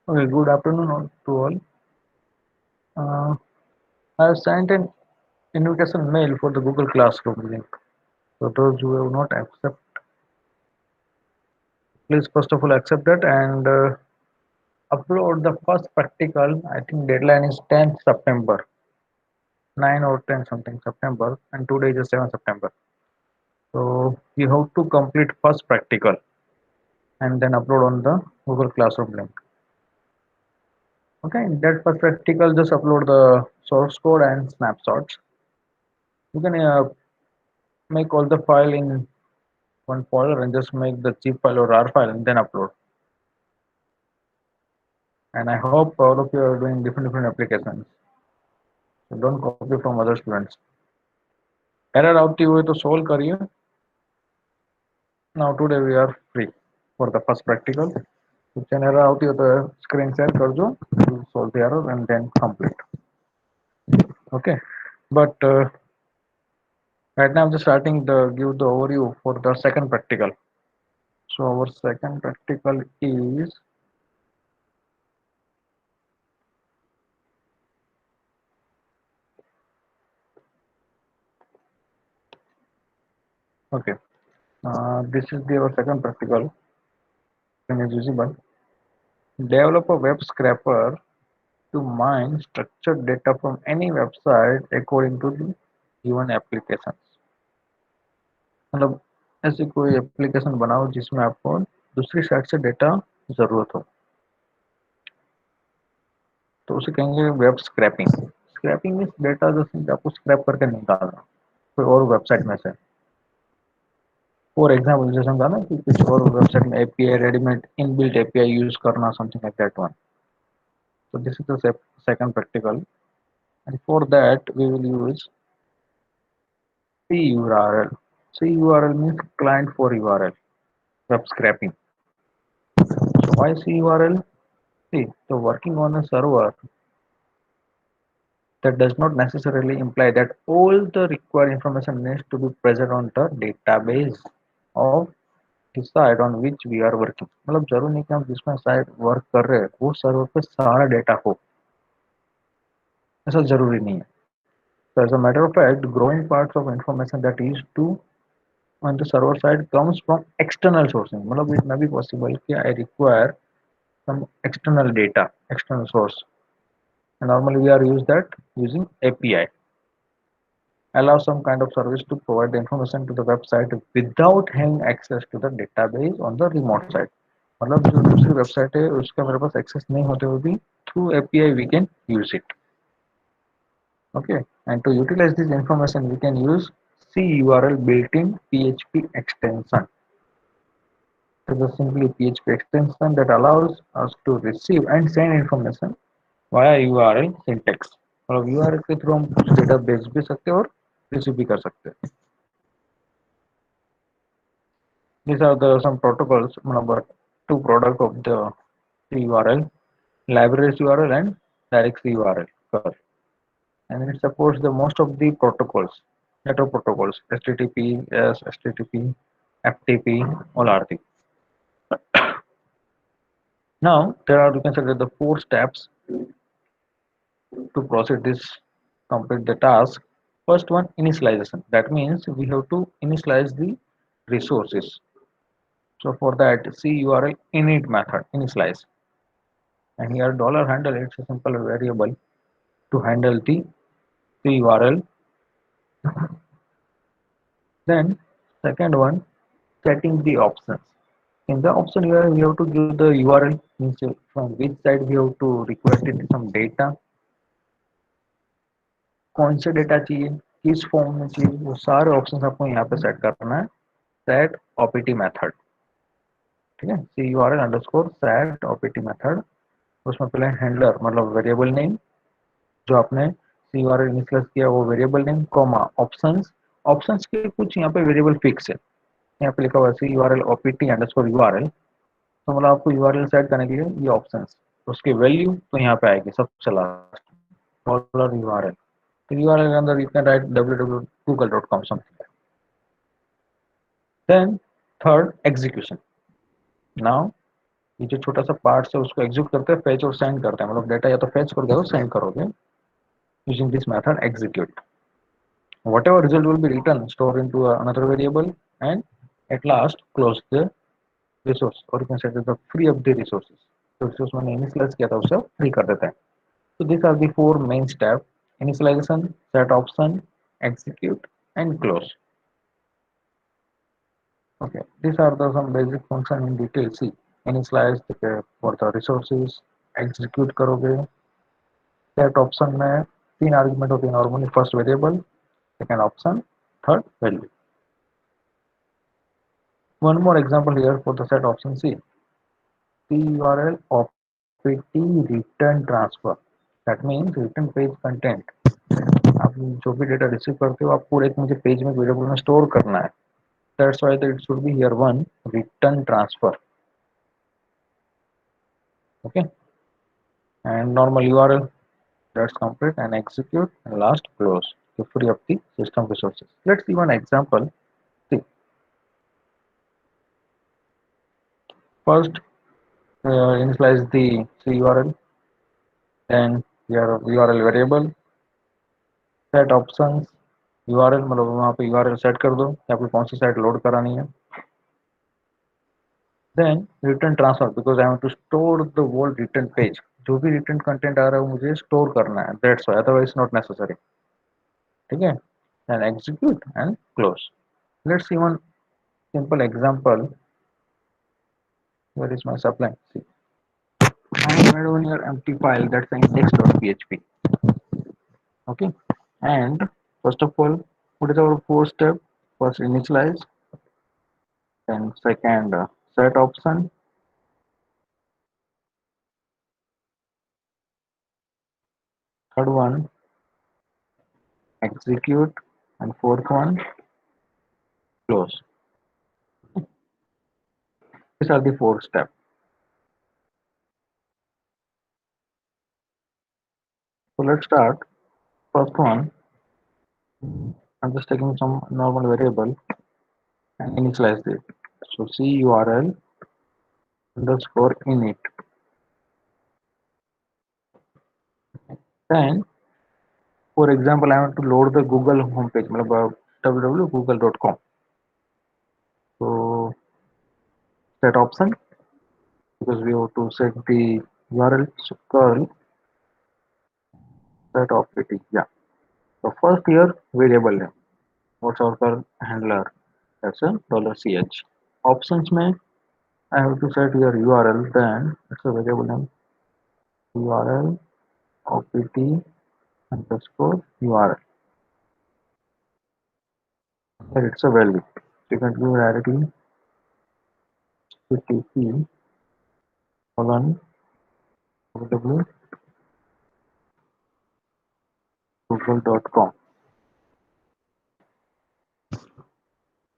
Okay, good afternoon to all. Uh, I have sent an invitation mail for the Google Classroom link. So those who have not accept, please first of all accept that and upload the first practical. I think deadline is 10th September, 9 or 10 something September, and today is 7 September. So you have to complete first practical and then upload on the Google Classroom link. Okay, in that first practical, just upload the source code and snapshots. You can make all the file in one folder and just make the zip file or R file and then upload. And I hope all of you are doing different applications. So don't copy from other students. Error આવતી હોય તો solve કરીએ. Now today we are free for the first practical. If an error આવતી હોય તો screen share કરજો to solve the error and then complete. Okay. But right now I'm just starting the give the overview for the second practical. So our second practical is okay. This is our second practical. Screen is visible. Develop a web scraper to mine structured data from any website according to the given applications. मतलब ऐसी कोई application बनाओ जिसमें आपको दूसरी site से data जरूरत हो तो उसे कहेंगे web scraping. Scraping means data जैसे आपको स्क्रैप करके निकालना कोई और वेबसाइट में से. फॉर एग्जाम्पल जैसे हम ना कि कुछ और वेबसाइट में API readymade inbuilt API use करना something like that one. So this is the second practical, and for that we will use CURL. CURL means client for URL, web scraping. So why CURL? See, so working on a server that does not necessarily imply that all the required information needs to be present on the database of the site on which we are working. मतलब जरूर नहीं कि हम जिसमें site work कर रहे हैं वो सर्वर पे सारा डेटा हो, ऐसा जरूरी नहीं है. So as a matter of fact, growing parts of information that is to on the server side comes from external sourcing. मतलब it may be possible कि I require some external data, external source. And normally we are use that using API. Allow some kind of service to provide the information to the website without having access to the database on the remote side. मतलब जो दूसरी website है उसका मेरे पास access नहीं होते हुए भी through API we can use it. Okay, and to utilize this information we can use CURL built-in PHP extension. So the simply PHP extension that allows us to receive and send information via URL syntax. और URL के through हम कुछ data भेज भी सकते हैं और receive भी कर सकते हैं. These are the some protocols. Number two product of the URL, libraries URL and direct URL. And it supports the most of the protocols, network protocols, HTTPS, HTTP, FTP, all are the. Now there are you can say that the four steps to proceed this complete the task. First one initialization. That means we have to initialize the resources. So for that CURL init method initialize. And here dollar handle it's a simple variable to handle the URL. Then second one setting the options. In the option here we have to give the URL means from which side we have to request it some data, कौन से data चाहिए किस form में चाहिए वो सारे options आपको यहाँ पे सेट करना है. Set OPT method. ठीक है, C U R L underscore set OPT method. उसमें पहले हैंडलर मतलब वेरिएबल नेम जो आपने C U R L initialize किया वो variable name comma options. Options के कुछ यहाँ पे वेरिएबल फिक्स है. यहाँ पे लिखा हुआ है C U R L OPT underscore U R L. तो मतलब आपको यू आर एल सेट करने के लिए ये ऑप्शंस उसकी वैल्यू तो यहाँ पे आएगी सबसे last dollar you R L. तो यू आर एल के अंदर you can write www.google.com something. Then third execution. Now ये जो छोटा सा पार्ट है उसको एग्जीक्यूट करते हैं, फेच और सेंड करते हैं, मतलब डेटा या तो फेच कर दोगे सेंड करोगे using this method execute. Whatever result will be written, store into another variable, and at last close the resource, or you can set the free up the resources. तो resource मैंने initialize किया था उसे free कर देते हैं. So these are the four main steps: initialization, set option, execute, and close. Okay, these are the some basic function in detail. See, initialize for the resources, execute करोगे, set option में तीन argument होती है normally, first variable, second option, third value. One more example here for the set option C. CURL OPT return transfer. That means return page content. आप जो भी data receive करते हो आपको एक मुझे पेज में वेरिएबल में स्टोर करना है. That's why it should be here one return transfer. Okay. And normal URL. That's complete and execute and last close to free up the system resources. Let's see one example. See, first initialize the CURL, then your URL variable, set options, URL मतलब वहाँ पे URL set कर दो कि आपको कौन सी site load करानी है. Then return transfer, because I want to store the whole return page, जो भी रिटर्न कंटेंट आ रहा है वो मुझे स्टोर करना है, that's why, otherwise not necessary. ठीक है. Then execute and close. Let's see one simple example. Where is my supply? See, I have made one here empty file that's index.php. Okay, and first of all, what is our first step? First initialize, then second set option, third one execute, and fourth one close. These are the four steps. So let's start. First one, I'm just taking some normal variable and initialize it. So curl underscore init. Then, for example, I want to load the Google homepage, www.google.com. So set option, because we have to set the URL. So curl set of it. Yeah. So first here variable name. What's our curl handler? That's a $ch. Options may I have to set your URL, then it's a variable name URL opt underscore URL. Here it's a value. So you can give directly http colon www.google.com.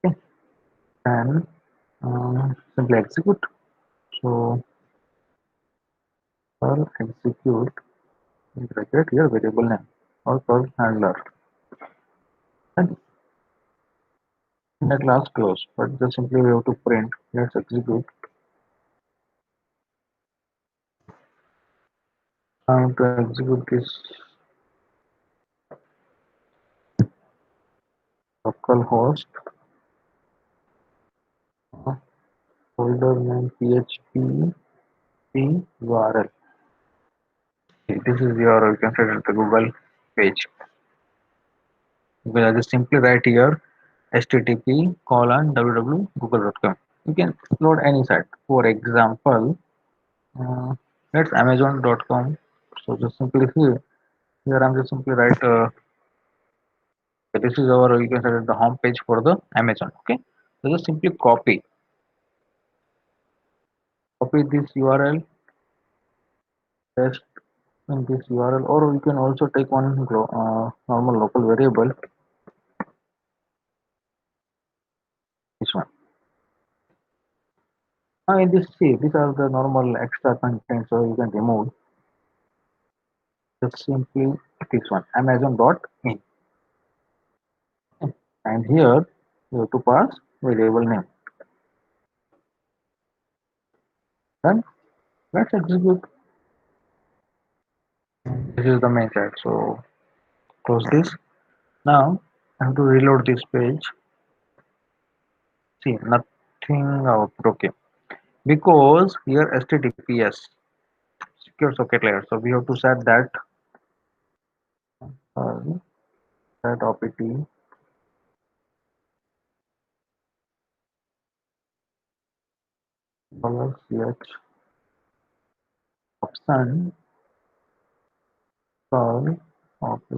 Okay, and simply execute. So curl execute bracket your variable name or curl handler, and at last close. But just simply we have to print. Let's execute. To execute this localhost folder name php URL. This is your, you can set it the Google page. You can just simply write here http colon www.google.com. You can load any site. For example, let's amazon.com. So just simply here I'm just simply write this is our, you can set it the home page for the Amazon. Okay, so just simply copy this URL, paste in this URL, or you can also take one normal local variable, this one. Now in this, see, these are the normal extra content, so you can remove. Just simply this one, amazon.in, and here you have to pass variable name. Done. Let's execute. This is the main site. So close this. Now I have to reload this page. See, nothing output. Okay, because here HTTPS secure socket layer. So we have to set that set opt ch option call opt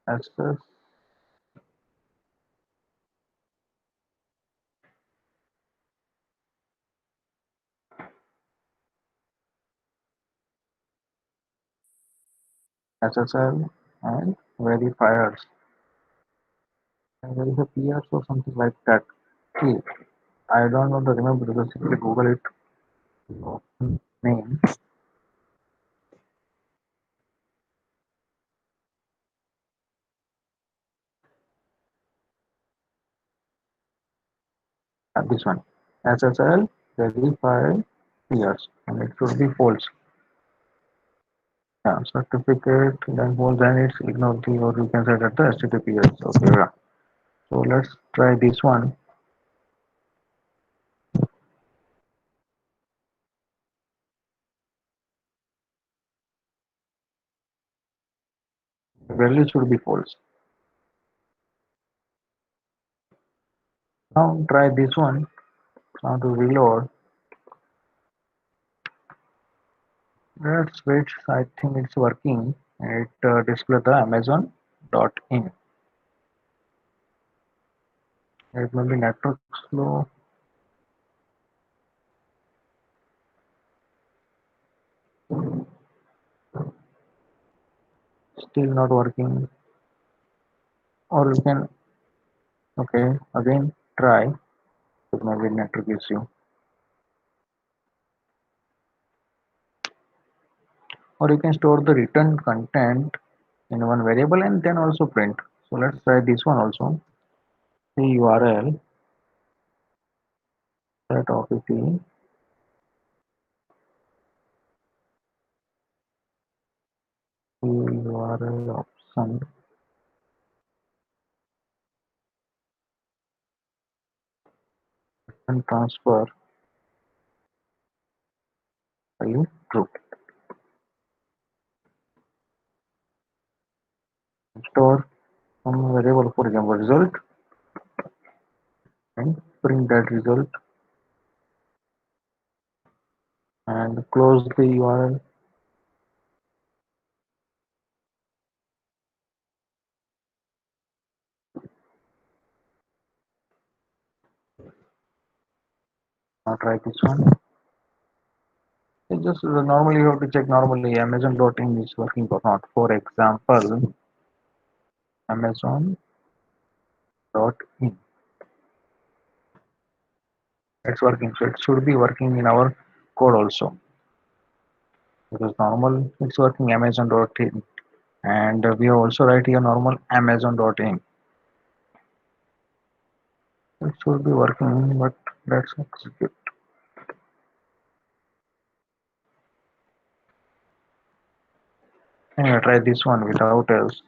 access SSL and verifiers. And there is a PS or something like that. See, I don't know the remember because simply Google it. Name this one. SSL verified PS and it should be false. Yeah, certificate then false then it's ignore the or you can set at the HTTPS. Okay, yeah. So let's try this one. The value should be false. Now try this one. Now to reload. Let's wait. I think it's working. It display the Amazon dot in. It may be network slow. Still not working. Or you can okay again try. It may be network issue. Or you can store the return content in one variable and then also print. So let's try this one also. The URL set opt URL option and transfer value true. Store some variable for example result and print that result and close the URL. Now try this one. It just normally you have to check normally Amazon.in is working or not. For example, Amazon.in it's working. So it should be working in our code also because normal it's working Amazon.in and we have also write here normal Amazon.in. It should be working, but let's execute. Anyway, try this one without else.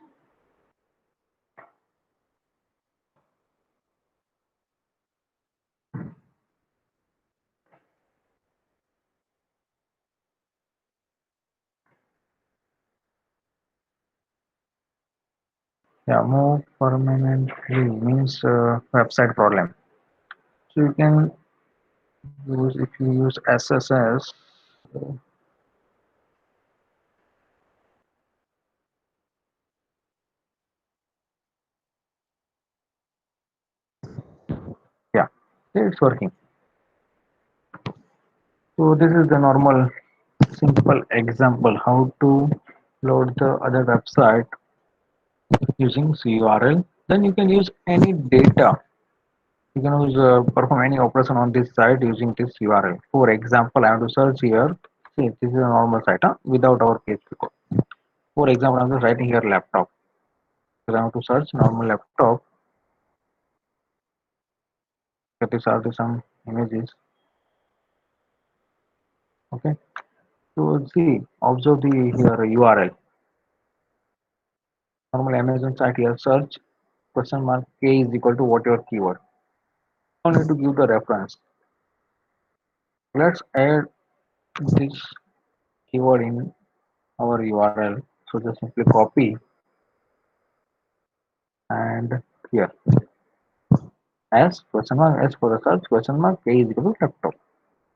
Yeah, move permanently means website problem. So you can use if you use SSS. Yeah, it's working. So this is the normal simple example how to load the other website using CURL. Then you can use any data. You can use perform any operation on this site using this URL. For example, I have to search here. See, this is a normal site without our PHP code. For example, I'm just writing here laptop. So I have to search normal laptop. These are the some images. Okay, so see, observe the here URL. Normal Amazon site here search question mark k is equal to what your keyword. You need to give the reference. Let's add this keyword in our URL. So just simply copy and here as question mark as for the search question mark k is equal to laptop.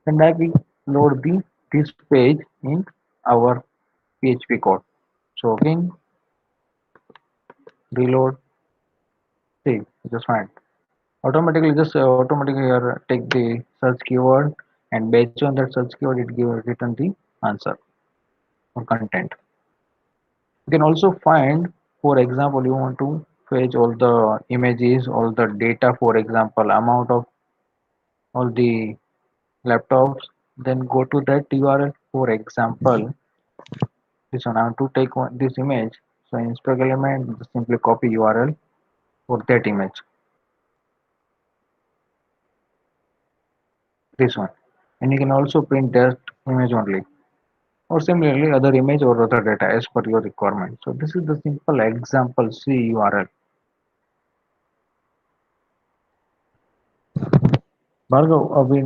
Then that we load this page in our PHP code. So again reload, see just fine. Automatically just automatically here take the search keyword and based on that search keyword it give return the answer or content. You can also find, for example, you want to fetch all the images, all the data, for example, amount of all the laptops, then go to that URL. For example, this one I want to take this image. So in spec element, just simply copy URL for that image. This one. And you can also print that image only. Or similarly other image or other data as per your requirement. So this is the simple example C URL. Bhargav अभी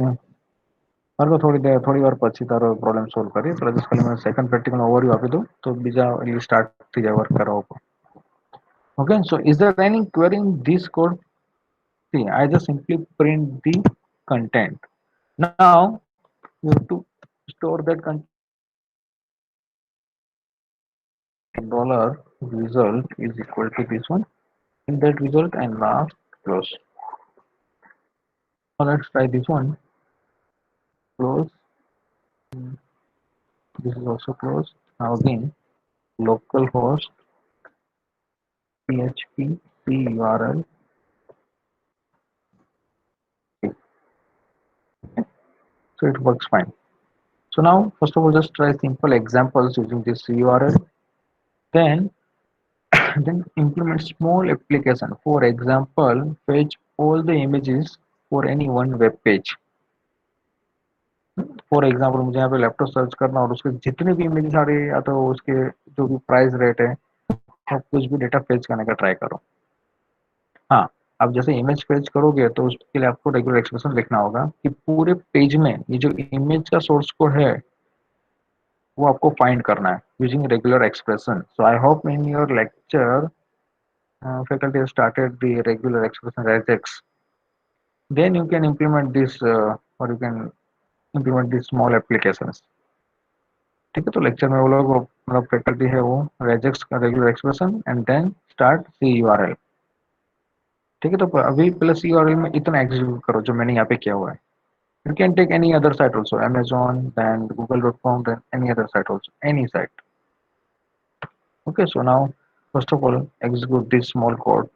મારે થોડી વાર પછી તારો problem solve કરી એટલે just ખાલી મને સેકન્ડ પ્રેક્ટિકલ ઓવરવ્યુ આપી દઉં તો બીજા સ્ટાર્ટ થઈ જાય વર્ક કરવા ઉપર. Okay, so is there any query in this code? See, I just simply print the content. Now you have to store that content. Dollar result is equal to this one. In that result and last close. Now let's try this one. Close. This is also closed. Now again, localhost php curl. So it works fine. So now, first of all, just try simple examples using this URL. Then, then implement small application. For example, fetch all the images for any one web page. For example मुझे यहाँ पे laptop search करना और उसके जितने भी images आ रही है या तो उसके जो भी प्राइस रेट है सब कुछ भी डेटा फेच करने का ट्राई करो. हाँ, अब जैसे इमेज फेच करोगे तो उसके लिए आपको रेगुलर एक्सप्रेशन लिखना होगा कि पूरे पेज में ये जो इमेज का सोर्स कोड है वो आपको फाइंड करना है using regular expression. So I hope in your lecture faculty has started the regular expression regex. Then you can implement this or you can implement these small applications. ठीक है, तो lecture में वो लोग मतलब फैकल्टी है वो रेजेक्स का regular expression and then start C URL. ठीक है, तो अभी प्लस यूआरएल में इतना एग्जीक्यूट करो जो मैंने यहाँ पे किया हुआ है. You can take any other site also, Amazon, then Google.com, then any other site also, any site. Okay, so now first of all execute this small code.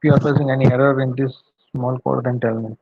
you are facing any error in this small code, then tell me.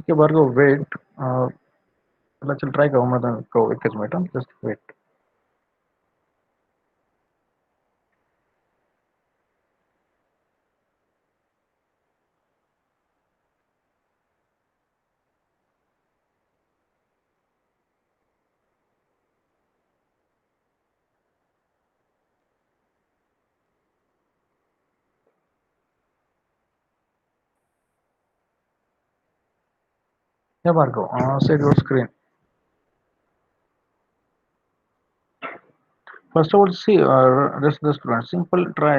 Okay, Bhargav, wait. Uh, let's try का मतलब को एकच minute hmm. Just wait. Yeah, Bhargav, share your screen. First of all, see, just run simple try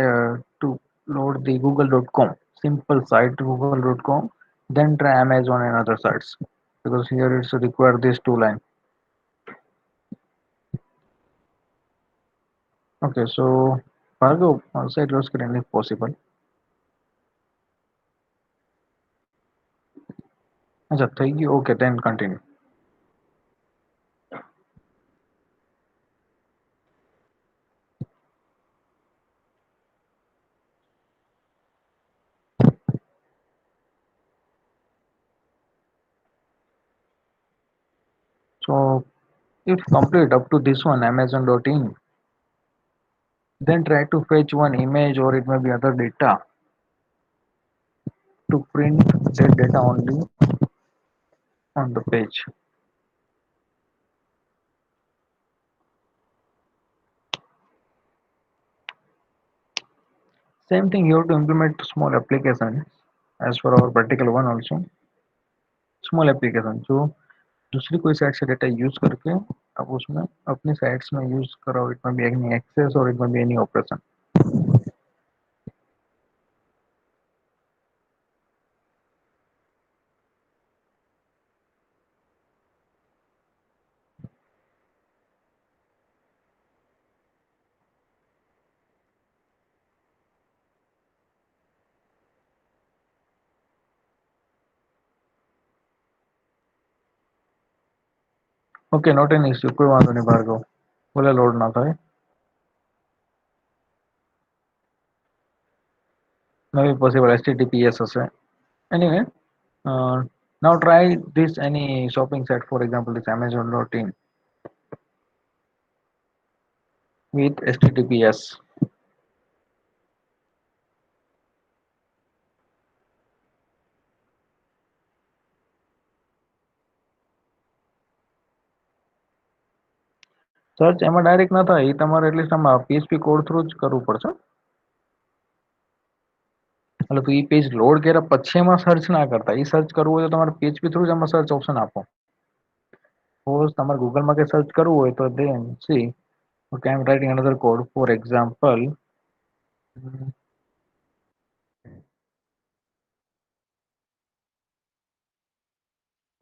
to load the google.com, simple site google.com, then try Amazon and other sites, because here it's require these two line. Okay, so Bhargav, share your screen if possible. अच्छा થઈ ગયું. Okay, then continue. So if complete up to this one amazon.in, then try to fetch one image or it may be other data to print that data only on the page. Same thing, you have to implement small application as for our particular one also. Small application जो दूसरी कोई site से data use करके आप उसमें अपनी sites में use करो, इट में बी एनी एक्सेस और इट में be any operation. Okay, not an issue, कोई वांधो नहीं भार्गव, बोले लोड ना થાય, maybe possible https હશે. Anyway, now try this any shopping site, for example this amazon.in with https. Search એમાં ડાયરેક્ટ ના થાય, એ તમારે એટલીસ્ટ આમાં PHP કોડ થ્રુ જ કરવું પડશે. એટલે તો એ પેજ લોડ કર્યા પછી એમાં સર્ચ ના કરતા, એ સર્ચ કરવું હોય તો તમારે PHP થ્રુ જ આમાં સર્ચ ઓપ્શન આપો. સપોઝ તમારે ગૂગલમાં કે સર્ચ કરવું હોય તો then see, okay, I'm writing another code, for example,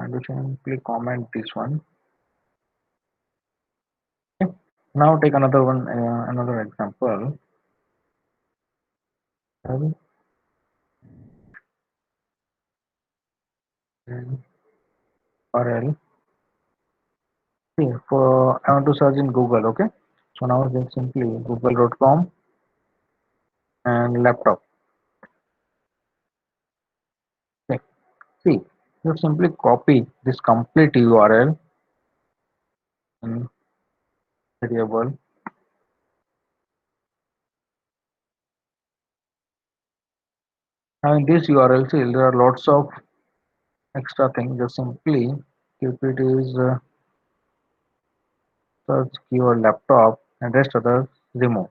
and you simply comment this one. Okay. Now take another one, another example. URL. See, for I want to search in Google, okay? So now just simply google.com and laptop. Okay. See, you simply copy this complete URL in variable. Now in this URL, see, there are lots of extra things. Just simply keep it is search keyword laptop and rest others remove.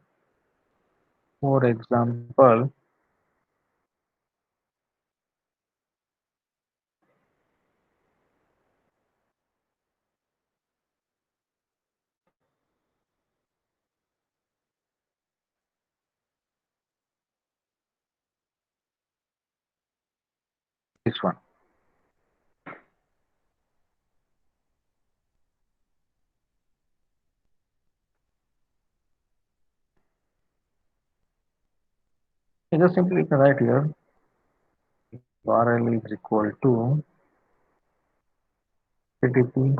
For example, this one. You just simply write here URL is equal to http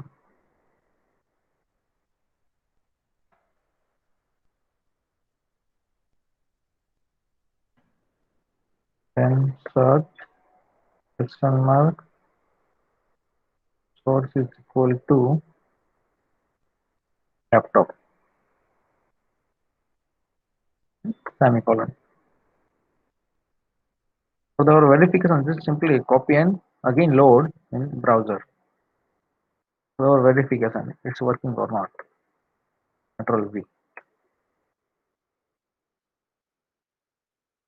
then search question mark source is equal to laptop semicolon. For the verification, just simply copy and again load in browser. For our verification, it's working or not. Control V.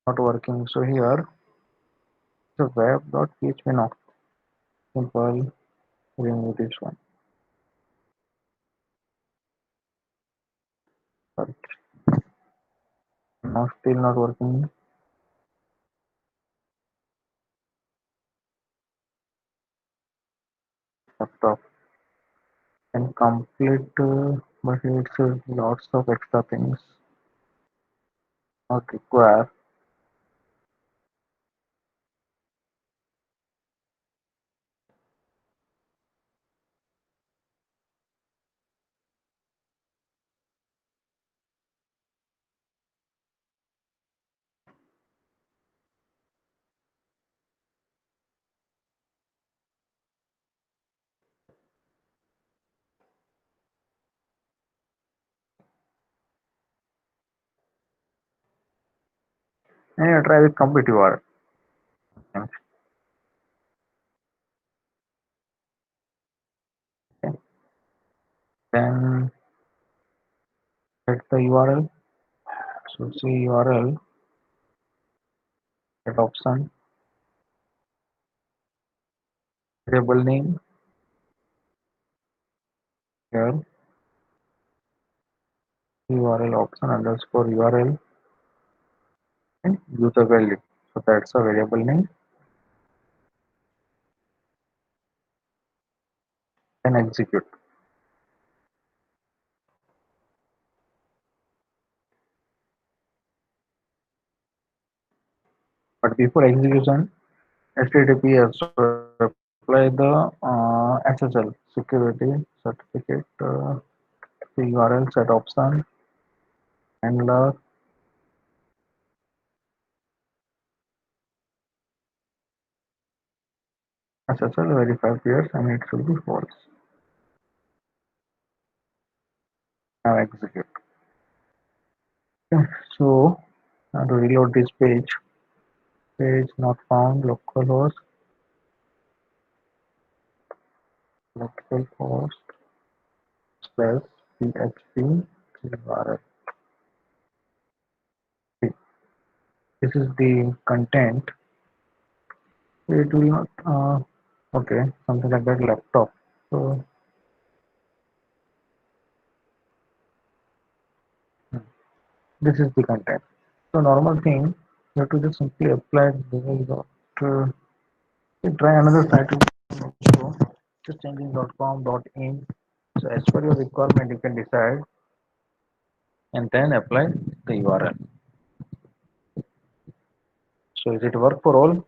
Not working. So here the web.php no. Simple remove this one. Search. Now still not working. Laptop and complete, but it's lots of extra things not required. and you try with complete URL. Okay. Then set the URL. So say URL, that option, variable name here, URL option underscore URL, and user value. So that's a variable name. Then execute. But before execution, HTTPS apply the SSL security certificate, the URL set option, handler, SSL verify peers, and it should be false. Now execute. Okay. So now to reload this page not found, localhost slash php URL. This is the content. It will not okay, something like that, laptop. So this is the content. So normal thing, you have to just simply apply Google dot. Try another site also, just changing .com .in. So as per your requirement, you can decide and then apply the URL. So is it work for all?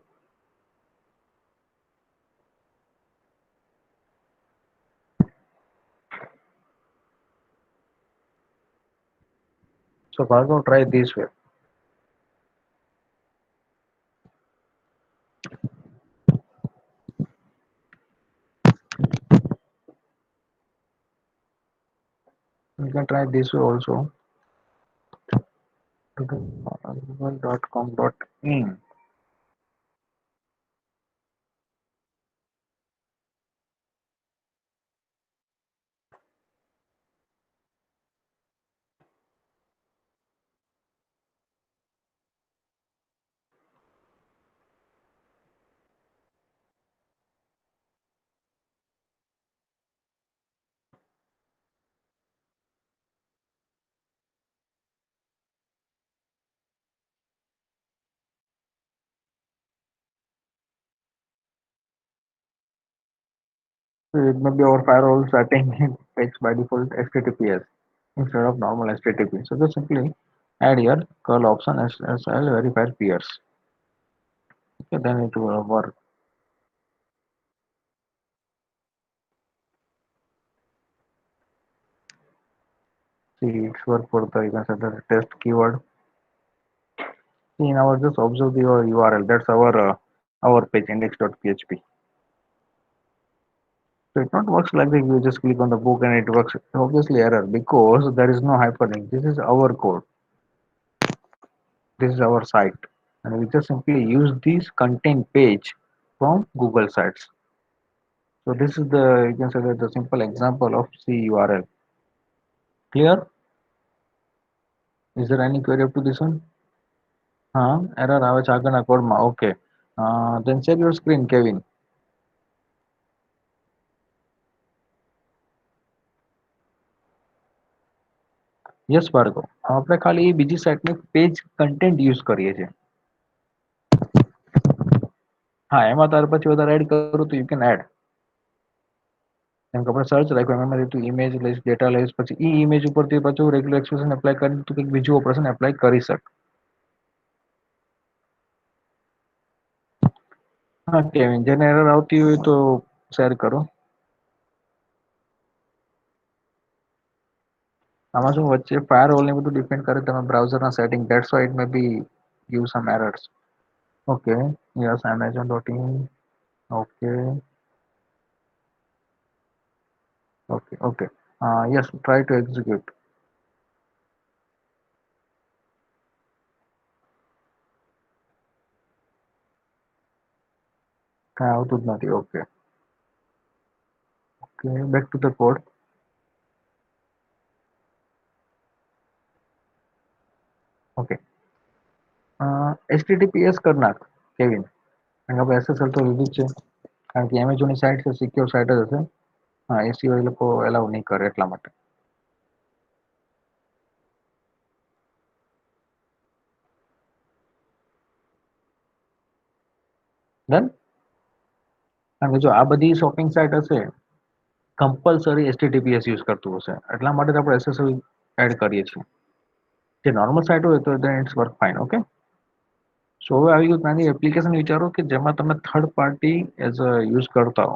So Bhargav, try this way. You can try this way also. Google.com.in. So it may be our firewall setting it takes by default HTTPS instead of normal HTTP. So just simply add here curl option SSL verified peers. Okay, then it will work. See, it's work for the, you can say, the test keyword. See, now just observe your URL. That's our page index.php. So it not works like that. You just click on the book and it works. Obviously error because there is no hyperlink. This is our code. This is our site, and we just simply use this content page from Google Sites. So this is the, you can say that, the simple example of C URL. Clear? Is there any query up to this one? Error આવે છે આગળના કોડમાં. Okay. Then share your screen, Kevin. Yes, Bhargav. આપણે ખાલી બીજી સાઇટની page content use કરીએ છીએ. એમાં તારે પછી વધારે એડ કરું તો યુ કેન એડ. કેમ કે આપણે સર્ચ રાખ્યું એમાં તું ઇમેજ લઈશ, ડેટા લઈશ, પછી ઈ ઇમેજ ઉપરથી પાછું રેગ્યુલર એક્સપ્રેશન એપ્લાય કરીને તું કંઈક બીજું ઓપરેશન એપ્લાય કરી શક. હા કેવિન, જેને એરર આવતી હોય તો શેર કરો. આમાં શું વચ્ચે ફાયર હોલ ને બધું ડિપેન્ડ કરે તમે બ્રાઉઝરના setting, that's why it may be give some errors. Okay, yes, amazon.in. Okay, okay. Yes, try to execute. કાંઈ આવતું જ નથી. Okay, okay, back to the code. Okay, HTTPS કર નાખ કેવિન, કારણ કે આપણે SSL તો લીધું જ છે, કારણ કે એમેઝોનની સાઇટ છે, સિક્યોર સાઇટ જ હશે. હા, એ સિવાય એ લોકો એલાઉ નહીં કરે એટલા માટે. ડન. કારણ કે જો આ બધી શોપિંગ સાઇટ હશે, કમ્પલસરી HTTPS યુઝ કરતું હશે, એટલા માટે જ આપણે SSL એડ કરીએ છીએ. જે નોર્મલ સાઇટ હોય તો ઇટ્સ વર્ક ફાઇન. ઓકે, સો હવે આવી ગયું નાની એપ્લિકેશન વિચારો કે જેમાં તમે third party as a use કરતા હો.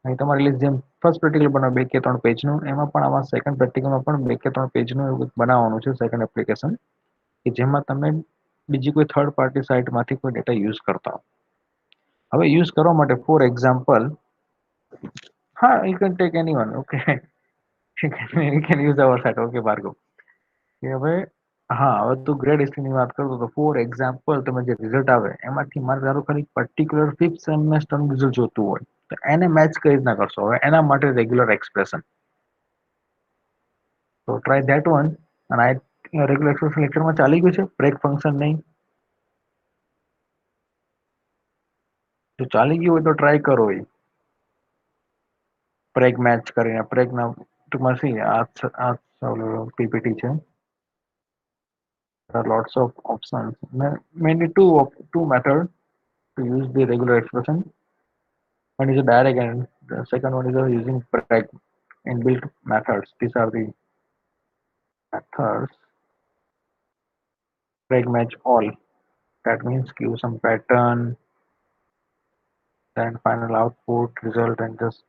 અહીં તમારી લિસ્ટ જેમ ફર્સ્ટ પ્રેક્ટિકલ બનાવો 2 કે 3 પેજનું, એમાં પણ આમાં સેકન્ડ પ્રેક્ટિકલમાં પણ 2 કે 3 પેજનું એવું બનાવવાનું છે સેકન્ડ એપ્લિકેશન, કે જેમાં તમે બીજી કોઈ થર્ડ પાર્ટી સાઇટમાંથી કોઈ ડેટા યુઝ કરતા હો. હવે યુઝ કરવા માટે ફોર એક્ઝામ્પલ, હા, you can take any one. Okay, you can use our site. Okay Bhargav, કે હવે હા, હવે તું ગ્રેડ હિસ્ટ્રીની વાત કરતો તો ફોર એક્ઝામ્પલ તમે જે રિઝલ્ટ આવે એમાંથી મારે ધારો ખાલી પર્ટિક્યુલર ફિફ્થ સેમેસ્ટરનું રિઝલ્ટ જોતું હોય તો એને મેચ કઈ રીતના કરશો? હવે એના માટે રેગ્યુલર એક્સપ્રેશન, તો ટ્રાય ધેટ વન. અને આ રેગ્યુલર એક્સપ્રેશન લેક્ચરમાં ચાલી ગયું છે, બ્રેક ફંક્શન નહીં. જો ચાલી ગયું હોય તો ટ્રાય કરો. એ પ્રેગ મેચ કરીને, પ્રેગના ટૂંકમાં સી આ પીપીટી છે. There are lots of options. Mainly two methods to use the regular expression. One is a direct, and the second one is using preg inbuilt methods. These are the methods. Preg match all. That means give some pattern, then final output result, and just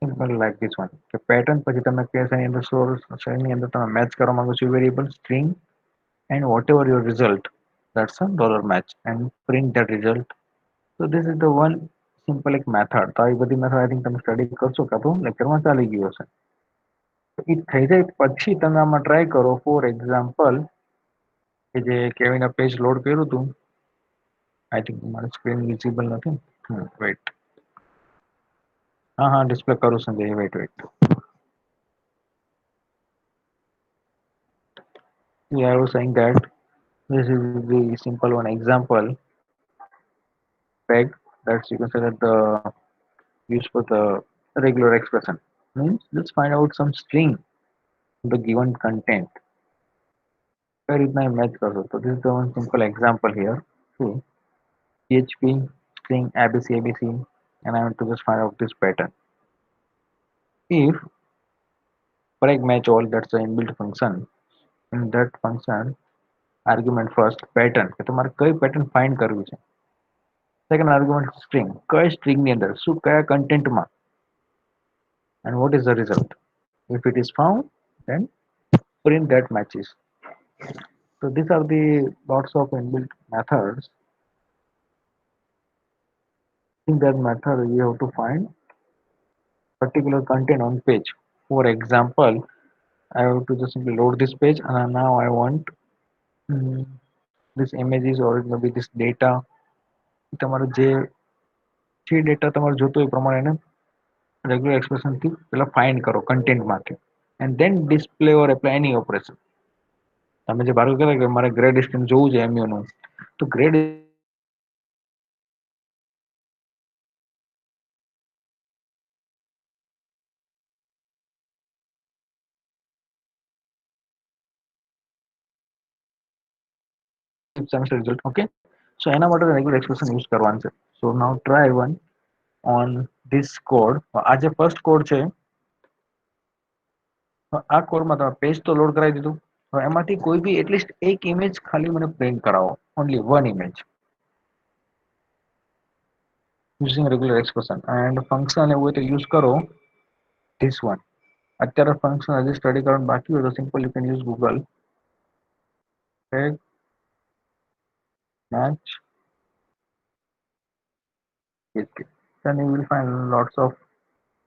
simple like this one. The pattern પછી તમે case એની અંદર source એની અંદર તમે match કરવા માંગો છો variable string and whatever your result, that's a dollar match, and print that result. So this is the one simple એક method. તો આવી બધી મેથડ આઈ થિંક તમે સ્ટડી કરશો કાં તો લેક્ચરમાં ચાલી ગયું હશે. એ થઈ જાય પછી તમે આમાં ટ્રાય કરો. ફોર એક્ઝામ્પલ, કે જે કેવીના પેજ લોડ કર્યું હતું, આઈ થિંક મારી સ્ક્રીન વિઝિબલ નથી. વેઇટ, હા હા, ડિસ્પ્લે કરું Sanjay. Wait wait, I was saying that this is the simple one example peg, that's you can say that the used for the regular expression. Means let's find out some string, the given content. Where is my match cursor? So this is the one simple example here. See, PHP string ABC ABC, and I want to just find out this pattern. If preg match all, that's the inbuilt function. In that function, argument first pattern, કે તમારે કઈ pattern find કરવી છે. Second argument string, કઈ string ની અંદર શું કયા કન્ટેન્ટમાં, and what is the result. If it is found, then print that matches. So these are the lots of inbuilt methods. In that method, you have to find particular content on page. For example, I have to just simply load this page, and now I want mm, this images or maybe this data. તમારે જે data તમારે જોતો હોય એ પ્રમાણે એને regular એક્સપ્રેશનથી પેલા find કરો કન્ટેન્ટમાંથી, and then display or apply any operation. તમે જે બારું કહેવાય કે મારે ગ્રેડ સ્ટ્રીમ જોવું છે એમયુનું, તો grade semester result. Okay, so એના માટે રેગ્યુલર એક્સપ્રેશન યુઝ કરવાનું છે. So now try one on this code. આ જે ફર્સ્ટ કોડ છે, આ કોડમાં તમે પેજ તો લોડ કરાવી દીધું. હવે એમાંથી કોઈ બી એટલીસ્ટ એક ઇમેજ ખાલી મને પ્રિન્ટ કરાવો, only one image, using regular expression. And function એવું હોય તો યુઝ કરો ધીસ વન. અત્યારે ફંક્શન હજી સ્ટડી કરવાનું બાકી હોય તો simple you can use Google match PHP. Then you will find lots of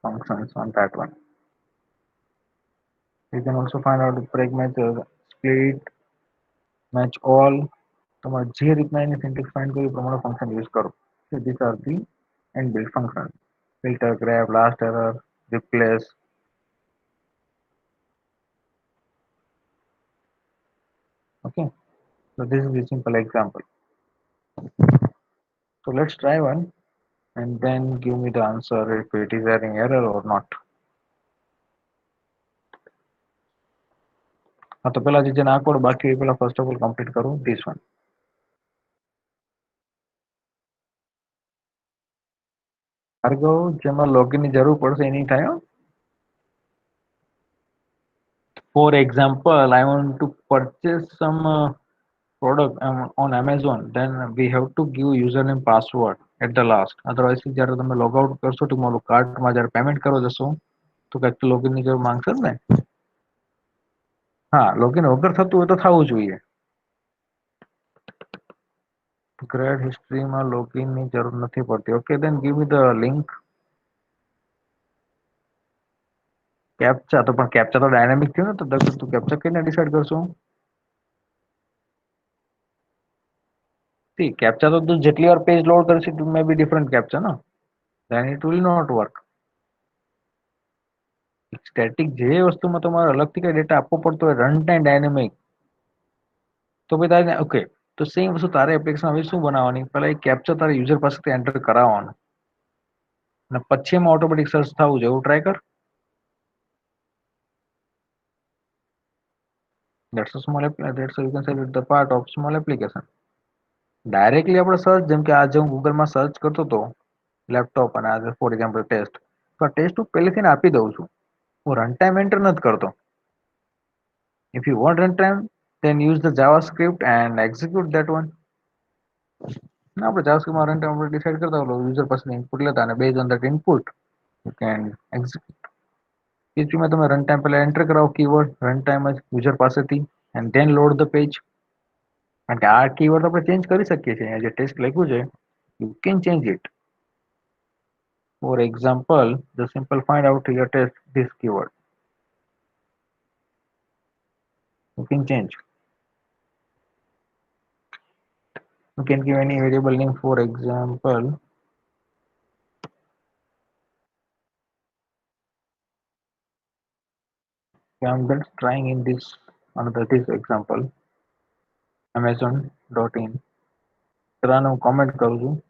functions on that one. You can also find out break match, split, match all. તમારે જે રીતના એની syntax find કરી એ પ્રમાણે ફંક્શન યુઝ કરો. So these are the inbuilt functions. Filter, grab, last error, replace. Okay. So this is a simple example. So let's try one and then give me the answer if it is any error or not. हाँ तो पहला જે નાખો બાકી પેલા first of all complete કરું this one. Bhargav જેમાં login ની જરૂર પડશે એ નહીં થાય હો. For example, I want to purchase some product on Amazon, then we have to give username password at the last. Otherwise જ્યારે તમે log out કરશો તો મારું કાર્ટમાં જ્યારે પેમેન્ટ કરવા જશો તો કંઈક login ની જરૂર માંગશે જ ને. હા login વગર થતું હોય તો થવું જોઈએ. Grad history માં login ની જરૂર નથી પડતી. Okay, then give me the link. captcha તો પણ captcha તો ડાયનામિક થયું ને તો તું captcha કઈને ડિસાઈડ કરશો. See captcha તો તું જેટલી વાર પેજ લોડ કરશે it may be different captcha no, then it will not work. Static જે વસ્તુમાં તમારે અલગથી કઈ ડેટા આપવો પડતો હોય રન ટાઈમ ડાયનેમિક તો ભાઈ તારે ઓકે તો સેમ વસ્તુ તારે એપ્લિકેશન હવે શું બનાવવાની પહેલા એક કેપ્ચર તારે યુઝર પાસેથી એન્ટર કરાવવાનું અને પછી એમાં ઓટોમેટિક સર્ચ થવું જોઈએ એવું ટ્રાય કર. That's a small that's a, you can say it's the part of small application. Directly આપણે સર્ચ જેમ કે આજે હું ગૂગલમાં સર્ચ કરતો હતો લેપટોપ અને આજે ફોર એક્ઝામ્પલ ટેસ્ટ તો આ ટેસ્ટ હું પહેલેથી આપી દઉં છું હું રન ટાઈમ એન્ટર નથી કરતો. If you want runtime, then use the JavaScript and execute that one. ના આપણે JavaScript માં runtime આપણે decide કરતા હોય user પાસેથી input લેતા અને based on that input you can execute. PHP માં તમે runtime પહેલા enter કરાવો keyword runtime જ user પાસેથી and then load the page. કારણ કે આ keyword આપણે change કરી શકીએ છીએ જે ટેસ્ટ લખ્યું છે you can change it. For example, the simple find out your test this keyword. You can change. You can give any variable name. For example, I'm just trying in this another this example amazon.in. ચલાનો હું comment કરું છું.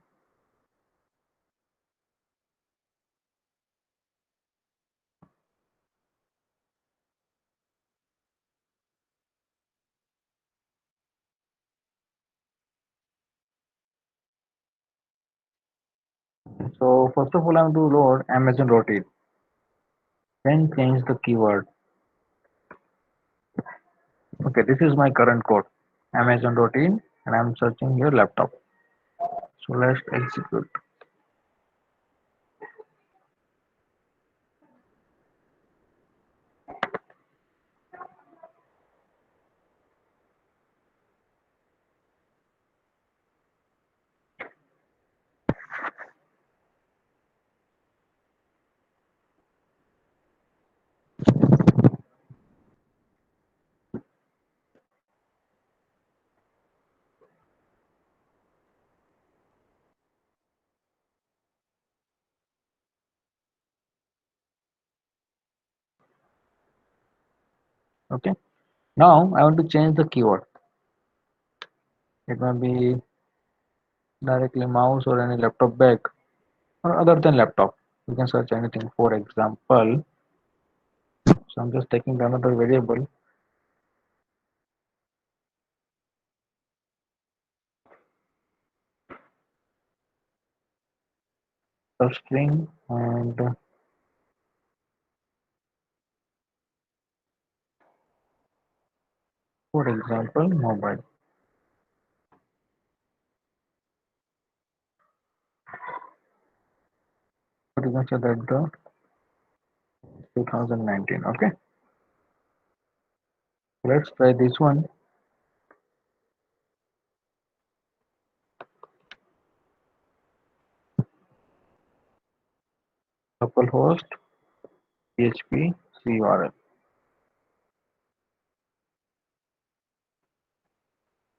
So first of all I'm to load amazon.in, then change the keyword. Okay, this is my current code amazon.in and I'm searching your laptop. So let's execute. Okay, now I want to change the keyword. It may be directly mouse or any laptop back or other than laptop. You can search anything. For example, so I'm just taking another variable string and for example mobile. But you can say that the 2019. Okay, let's try this one. Localhost php curl.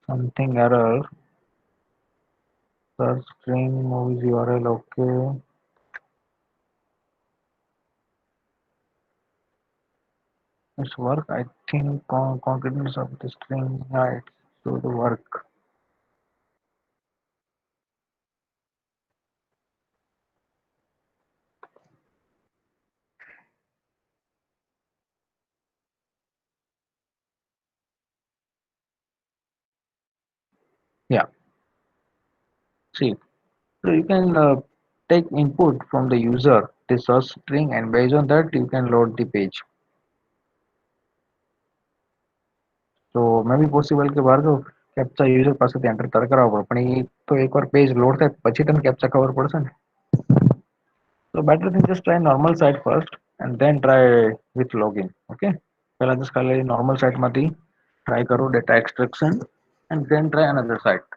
Something error search string movies URL. Okay, it's work. I think concreteness of the string. Yeah, it should work. Yeah. See, so you can take input from the user, the search string, and based on that you can load the page. તો મે બી possible કે Bhargav captcha user પાસેથી enter તારે કરાવવો પડે પણ એ તો એકવાર page load થાય પછી તને કેપ્ચા ખબર પડશે ને. So better than just try normal site first and then try with login. Okay. પહેલા just ખાલી normal site માંથી try કરો data extraction and then try another site.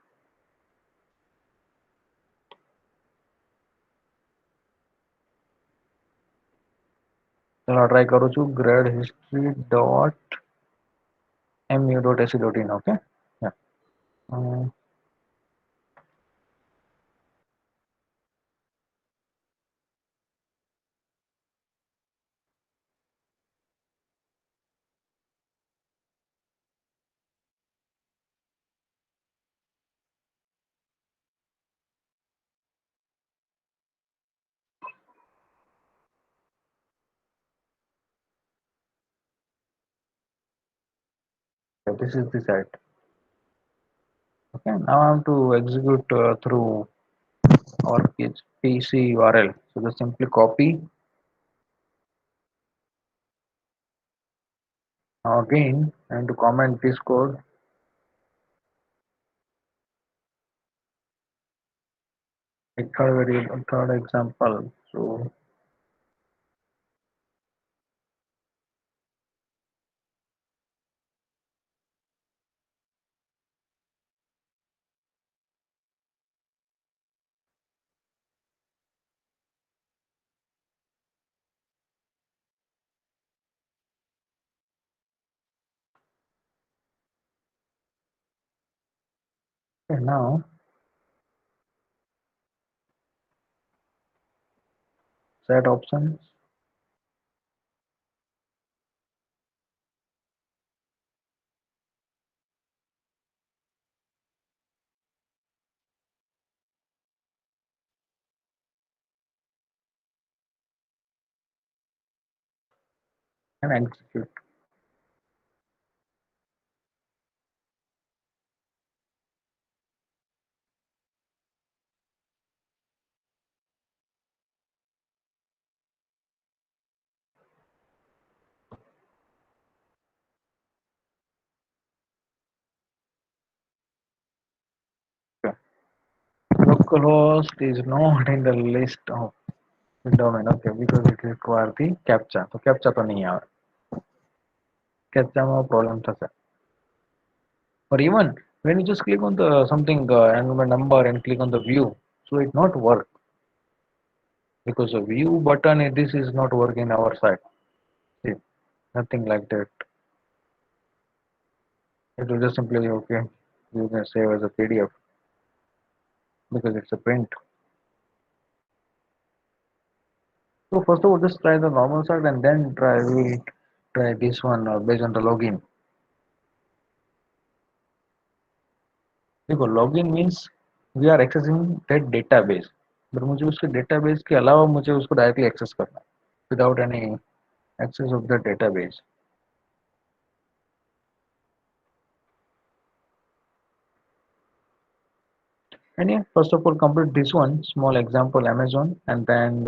ચલો try કરું છું gradehistory.mu.ac.in. Okay. Yeah. This is the site. Okay. Now I have to execute through our PC URL. So just simply copy again and to comment this code. A third example. So okay, now set options and execute. Okay. Localhost is not in the list of the domain. Okay, because it requires the captcha. So captcha तो नहीं आया. Captcha में problem था. Or even when you just click on the something environment number and click on the view, so it not work because the view button this is not working in our side. See, nothing like that. It will just simply okay. You can save as a PDF because it's a print. So first of all, just try the normal site and then try this one based on the login. देखो login means we are accessing that database. but मुझे उसके database के अलावा मुझे उसको directly access करना है without any access of the database. And yeah, first of all, complete this one small example Amazon and then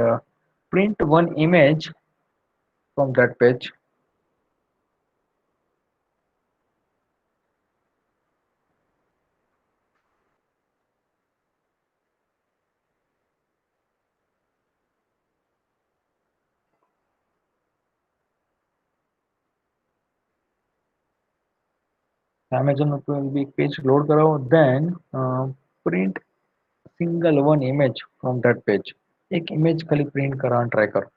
print one image from that page. Amazon will be page load कराओ then print single one image from that page. एक image खाली print कराना try करो.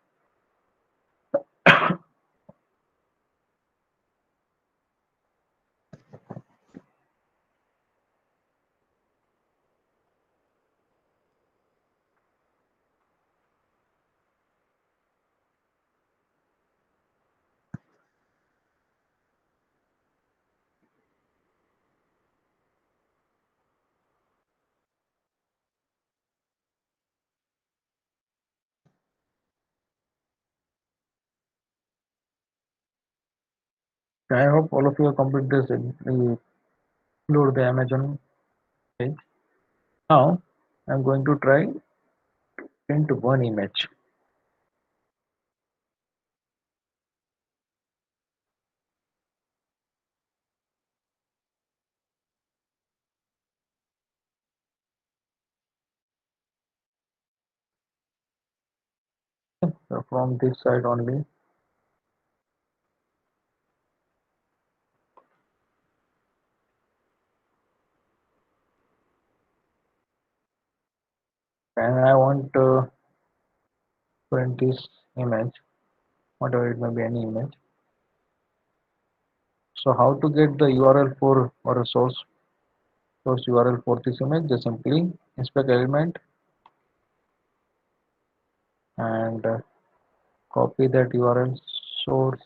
I hope all of you complete this. Include the Amazon page. Now I'm going to try print one image from this side only. And I want to print this image, whatever it may be, any image. So how to get the URL for or a source URL for this image? Just simply inspect element and copy that URL source,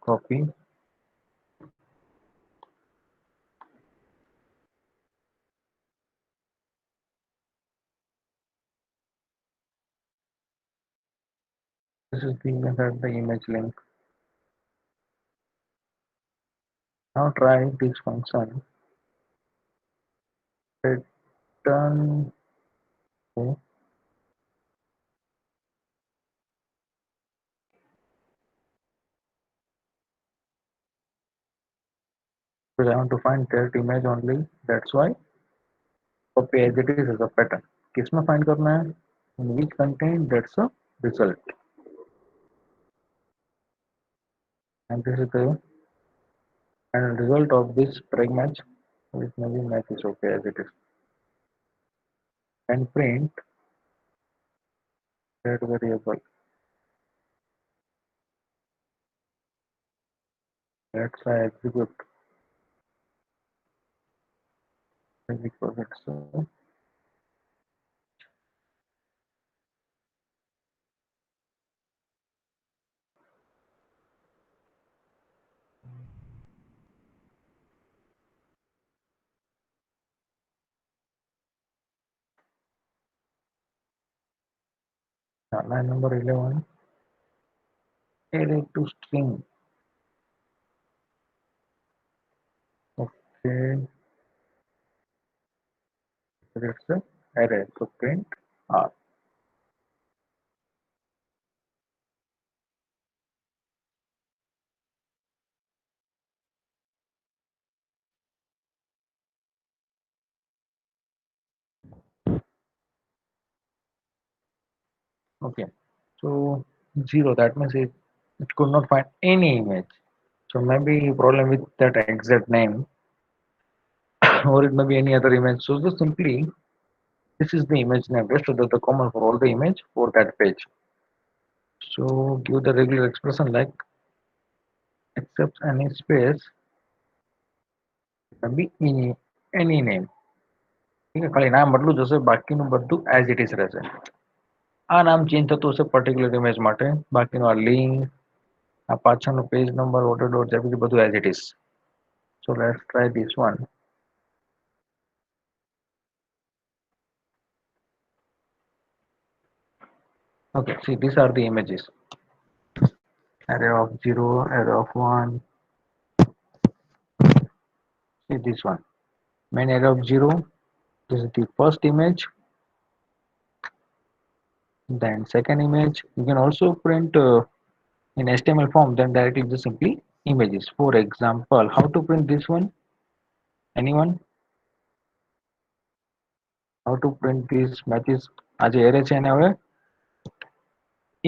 copy. This is the image link. Now try this function return. Okay, because I want to find that image only. That's why copy as it is as a pattern. किसमें find करना है? In which content? That's a result. And this is the final result of this track match. Which maybe match is okay as it is. And print that variable. Let's try execute. Execute it. So line number 11. Array to string. Okay, that's the array. So print R. Okay, so 0. That means it could not find any image. So maybe problem with that exact name, or it may be any other image. So just simply this is the image name. Rest of the common for all the image for that page. So give the regular expression like except any space can be any name. ठीक है खाली नाम बदलू जैसे બાકીનું બધું as it is રહેશે આ નામ ચેન્જ થતું હશે પર્ટિક્યુલર ઇમેજ માટે બાકીનું આ લિંક આ પાછળનું page number order dot JPG બધું as it is. So let's try this one. Okay, see these are the images. Array of 0, array of 1. See this one. Main array of 0. This is the first image. Then second image. You can also print in HTML form. Then directly just simply images. For example, how to print this one? Anyone? How to print this matches? આ જે array છે એને હવે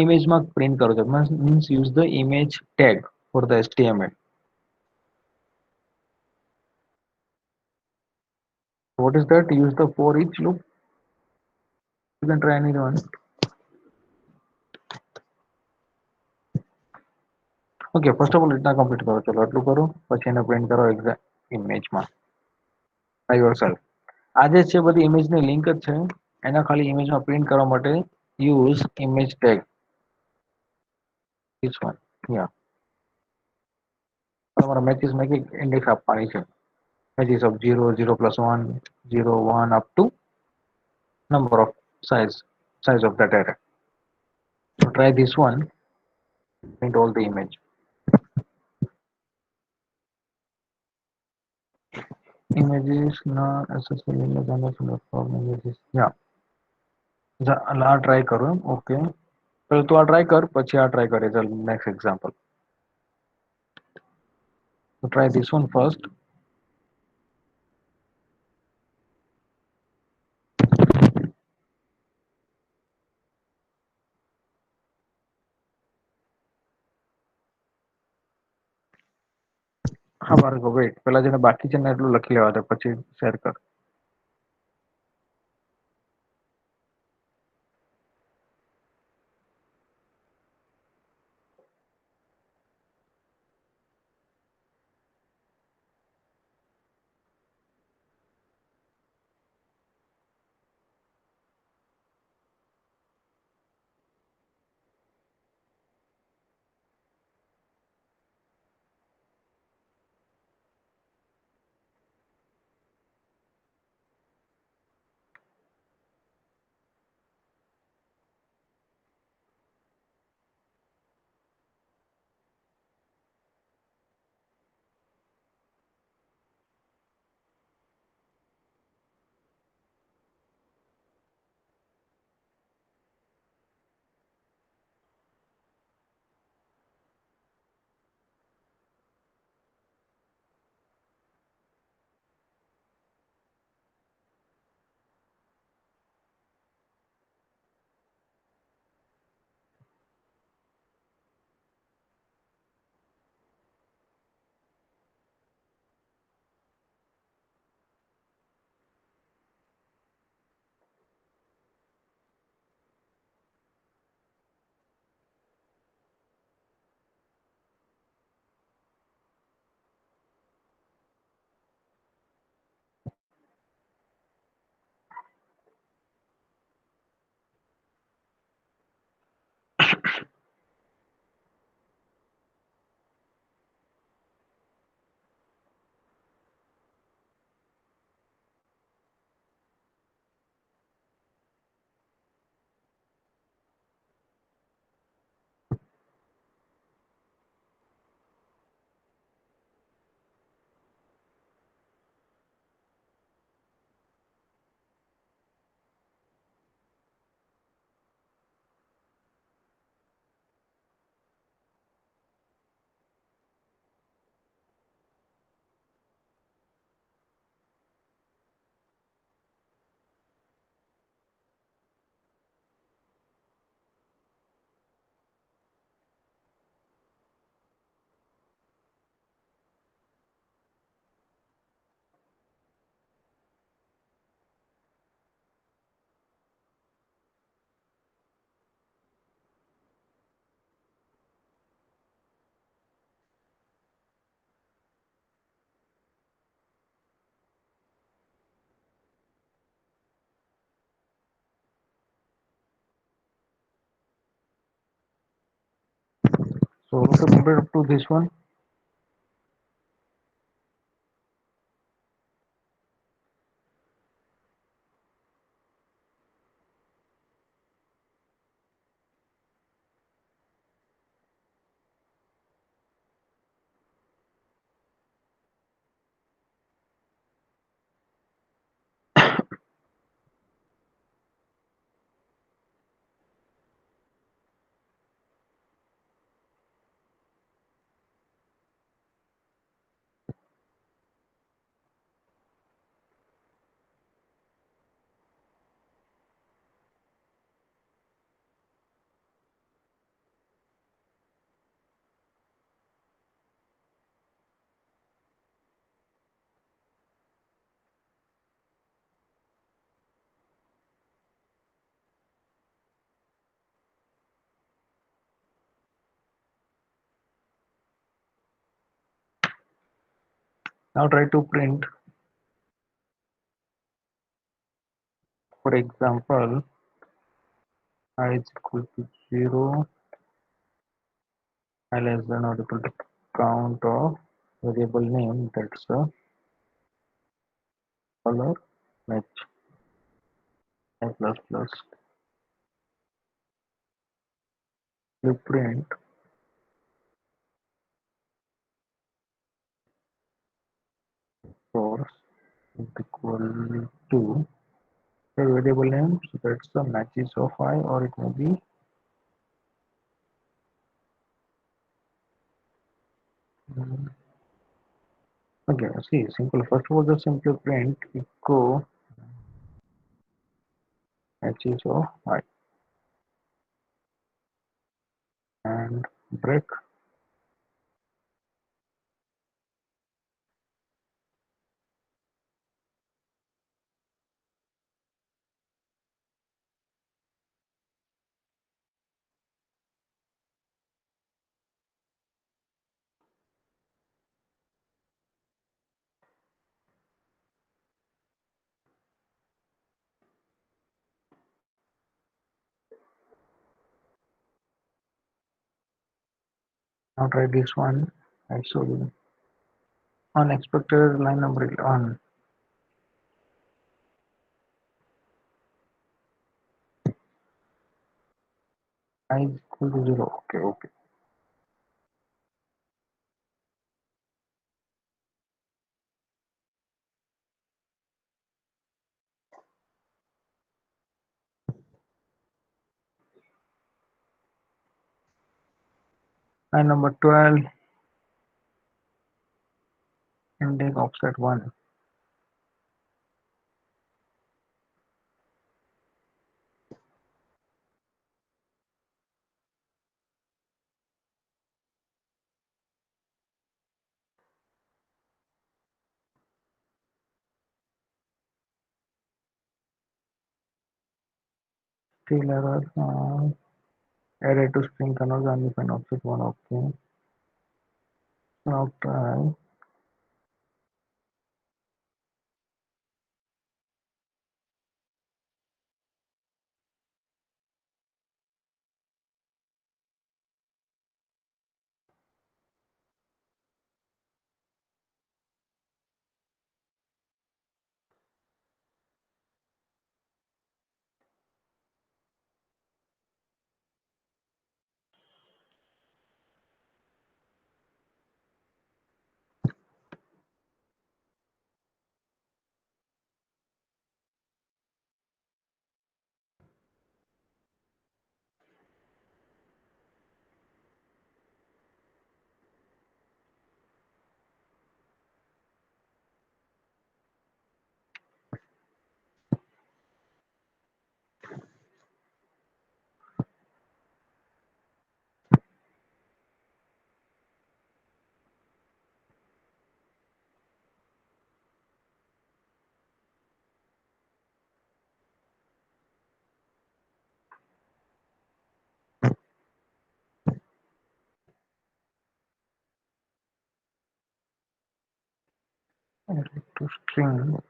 ઇમેજમાં print કરો છો means use the image tag for the HTML. What is that? Use the for each loop. You can try any one. Okay first of all રીતના complete કરો ચલો એટલું કરો પછી એને પ્રિન્ટ કરો એક્ઝેક્ટ ઇમેજમાં બાય યોર સેલ્ફ આ જે છે બધી ઇમેજની લિંક જ છે એના ખાલી ઇમેજમાં પ્રિન્ટ કરવા માટે use image tag this one. Yeah, તમારા મેચીસમાં એક ઇન્ડેક્સ આપવાની છે matches of 0 0 plus 1 0 1 up to number of size of that array. So try this one. print all the image. Images not accessible image and from images. Yeah, આ try કરું એમ okay તો તું આ try કર પછી આ ટ્રાય કરે ચાલ next example so try this one first. હા ભાર્ગવ વેઇટ પેલા જેને બાકી છે ને એટલું લખી લેવા દે પછી શેર કર. So also compare up to this one. Now try to print, for example, I is equal to 0, I less than or equal to count of variable name, that's a color match I plus plus blueprint source is equal to the variable name, so that's the matches of I, or it may be mm, okay. See, simple. First of all, just simply print echo matches of I and break. Now try this one. I show you unexpected line number on I is equal to 0. Okay, okay. Line number 12, index offset 1. Still error. Array to string conversion if an offset 1. Okay. Now try. Array to string.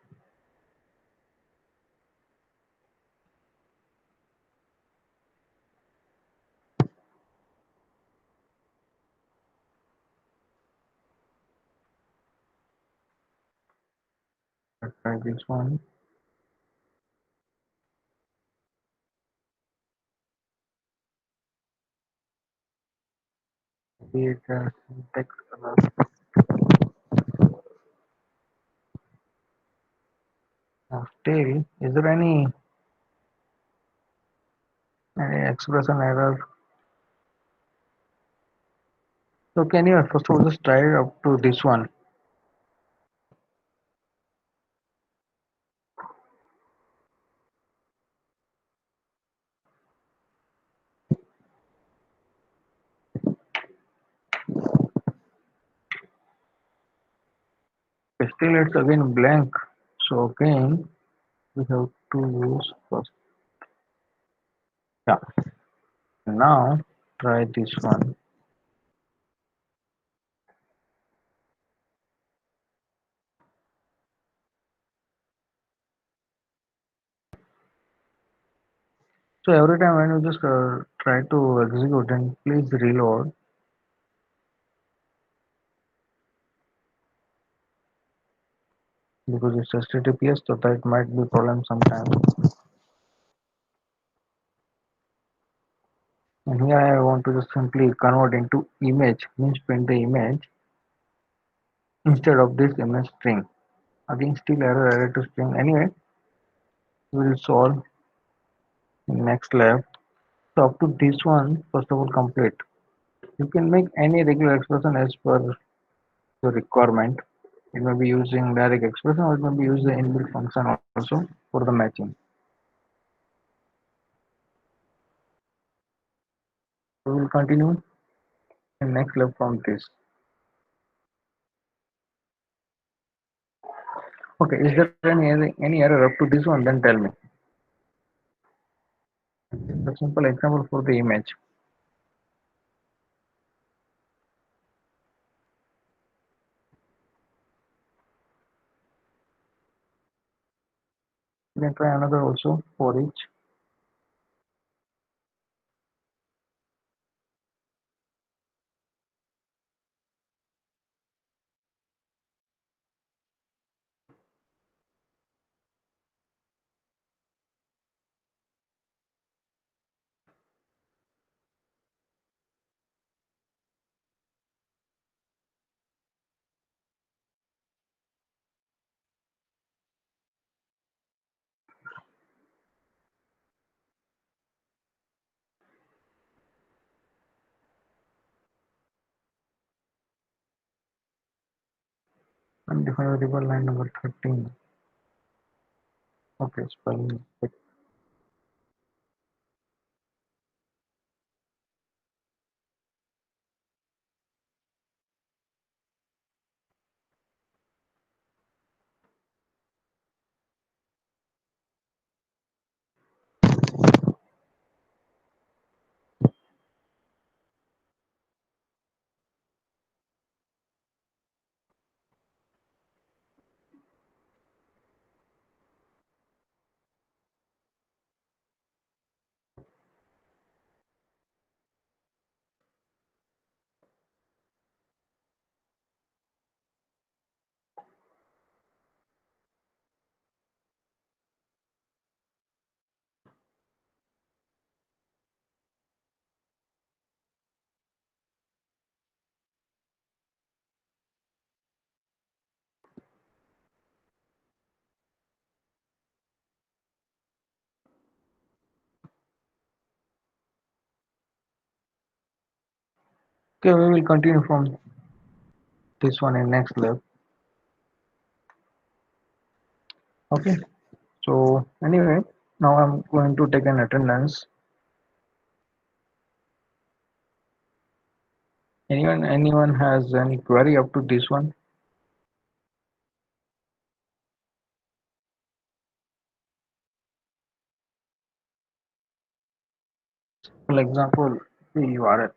Let's try this one. Create a syntax error. Now still, is there any expression error? So can you first of all just try up to this one? Still it's again blank. So again we have to use first. Yeah. Now try this one. So every time when you just try to execute, and please reload, because it's HTTPS, so that might be problem sometimes. And here I want to just simply convert into image, means print the image instead of this image string. Again, still error to string. Anyway, we will solve in next lab. So up to this one, first of all, complete. You can make any regular expression as per your requirement. It may be using direct expression or it may be using inbuilt function also for the matching. We will continue in next lab from this. Okay, is there any error up to this one? Then tell me. A simple example for the image. You can try another also for each. Undefined variable line number 13. Okay, spelling mistake. Okay, we will continue from this one in next lab. Okay, so anyway, now I'm going to take an attendance. Anyone has any query up to this one? For example, the URL.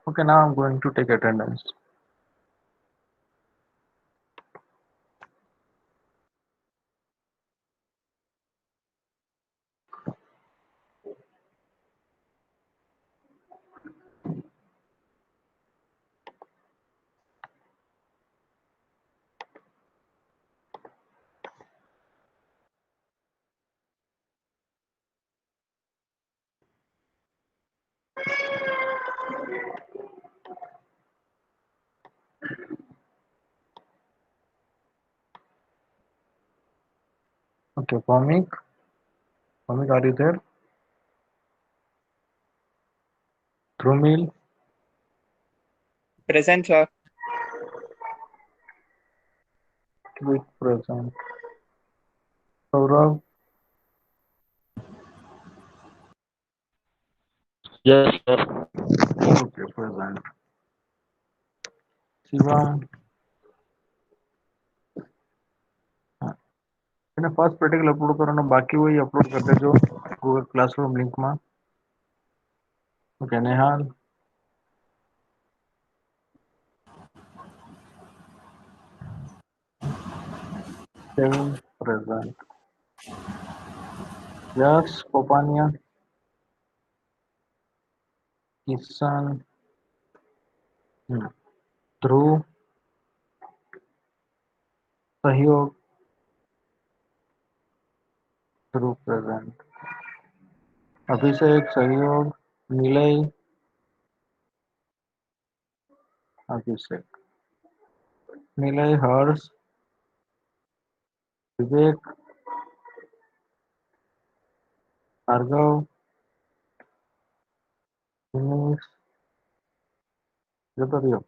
Okay, now I'm going to take attendance. Okay, Vomik, are you there? Drumil, Present, sir. with present. Saurav, Yes, sir. okay, present. Shivam, हाँ, मैंने first practical upload करना बाकी वही upload कर देजो Google classroom link में. Okay, Nehal, Kevin, present. यश, पोपानिया, किशन, ध्रुव, सहयोग, ध्रुव present. अभिषेक, सहयोग, निलय, अभिषेक, निलय, हर्ष, विवेक, भार्गव, दिनेश, जतो रहियो,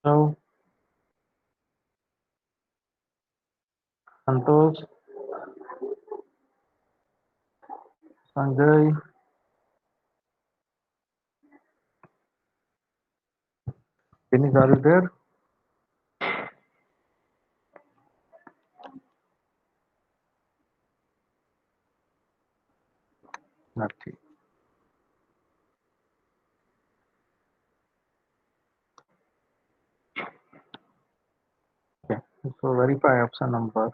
सौ, संतोष, Sanjay, Finish, are you there? Nothing. Okay. So verify option number.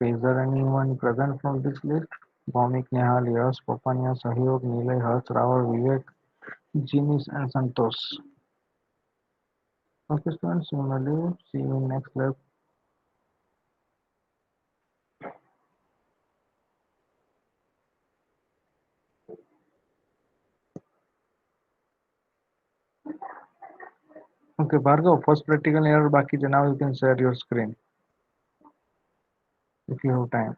Is there anyone present from this list? Bhomik, Nehal, Yash, Popania, Sahyog, Nilay, Harsh, Rawal, Vivek, Jinis, and Santosh. Okay, students, you may leave. See you in next lab. Okay, Bhargav, first practical error, Baki, now you can share your screen if you have time.